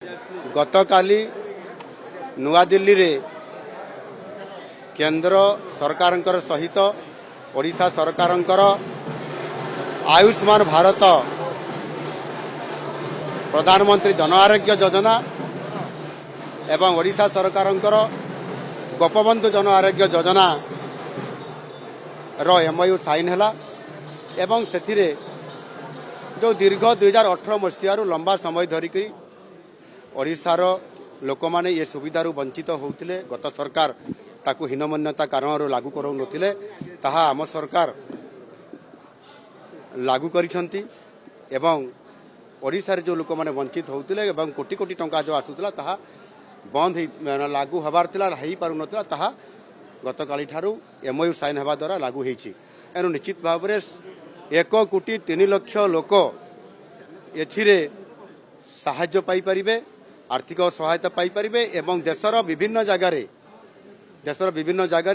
गतकाली नुआ दिल्ली रे केंद्र सरकार सहित ओडिशा सरकार आयुष्मान भारत प्रधानमंत्री जन आरोग्य योजना एवं ओडिशा सरकार गोपबंधु जन आरोग्य योजना रो एमओयू साइन है एवं से जो दीर्घ 2018 मसीह लंबा समय धरिक ओडिशार लोक माने ये सुविधारू वंचित होते गत सरकार ताकू हीनमान्यता कारण लागू करू नथिले ताहा आम सरकार लागू करिसंती एवं ओडिशार जो लोक माने वंचित होते एवं कोटी कोटी टंका जो आसुतला ताहा बंद लागू हबार थिला हेई पारु नथिला ताहा गतकाली ठारू एमओयू साइन हेबा द्वारा लागू हेछि। एनु निश्चित भाव में 1,03,00,000 लोक एथिरे साहाय्य पाई परिबे आर्थिक सहायता पाई परिबे एवं देशर विभिन्न जगार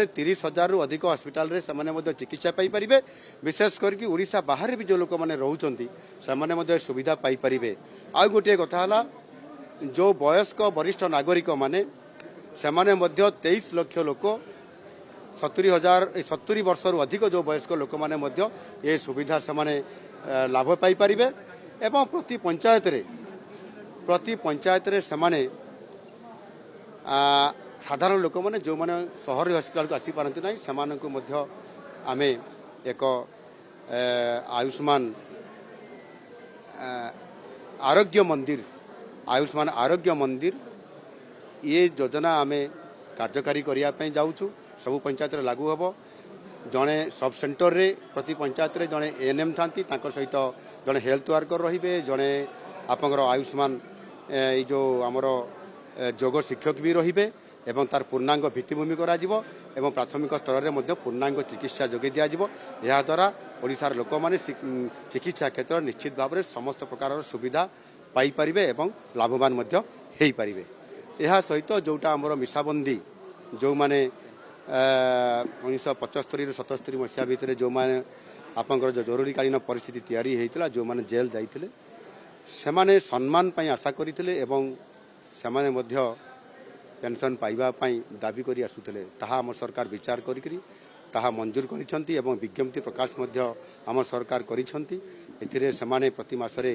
30,000 रु अधिक हॉस्पिटल रे समाने मध्ये चिकित्सा पाई परिबे। विशेष करके ओडिशा बाहर भी जो लोक माने रहउचंती समाने मध्ये सुविधा पाई परिबे। आ गोटे कथा हला जो वयस्क वरिष्ठ नागरिक माने समाने मध्ये 23 लाख लोक 70 वर्ष रु अधिक जो वयस्क लोक माने मध्ये ये सुविधा समाने लाभ पाई परिबे एवं प्रति पंचायत रे समाने साधारण लोक मैंने जो मैंने सहर हस्पिटाल को आसी पारती ना सेमानंकु मध्य आमे एक आयुष्मान आरोग्य मंदिर ये योजना आमे कार्यकारी करने जाऊँ सबु पंचायत लागू हम जड़े सब सेंटर रे प्रति पंचायत रे जड़े एएनएम था सहित जड़े हेल्थ वर्कर रे जड़े आपंकर आयुष्मान जो आमर जोग शिक्षक भी रे एवं तार पूर्णांग भित्तिभूमि करा एवं प्राथमिक स्तर में पूर्णांग चिकित्सा जोगे दिया द्वारा ओडिशार लोक माने चिकित्सा क्षेत्र निश्चित भाव में समस्त प्रकार सुविधा पाई परिबे एवं लाभवान मध्य हेई परिबे। यह सहित जोटा आमर मिसाबंदी जो माने 1975 77 मसीहा भितर जो माने आपंकर जो जरूरीकालीन परिस्थिति तैयारी होता जो माने जेल जाइथिले सेमाने सम्मान पाई आशा करथिले एवं सेमाने मध्य पेंशन पाइबा पाई दाबी करी आसुथिले ताहा आम सरकार विचार करी ताहा मंजूर करिसंती एवं विज्ञप्ति प्रकाश मध्य आम सरकार करिसंती। एथिरे सेमाने प्रति मासरे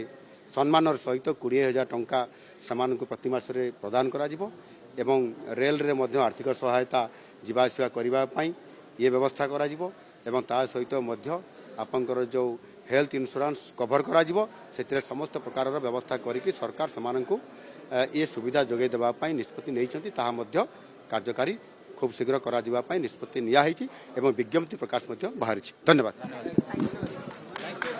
सम्मानर सहित 20,000 टंका सेमानकु प्रति मासरे प्रदान करा जिवो एवं रेल रे मध्य आर्थिक सहायता जीवा आसिया करिबा पाई ये व्यवस्था करा जिवो एवं ता सहित मध्य आपंकर जो हेल्थ इंश्योरेंस कवर करा जिवो सेतिरे समस्त प्रकार व्यवस्था करिकि सरकार सेमानकु ये सुविधा जोगे देबा पाई निष्पत्ति नैछंती ताहा मध्य कार्यकारी खूब शीघ्र करा जिबा पाई निष्पत्ति निया हैछि एवं विज्ञप्ति प्रकाश मध्य बाहरिछि। धन्यवाद।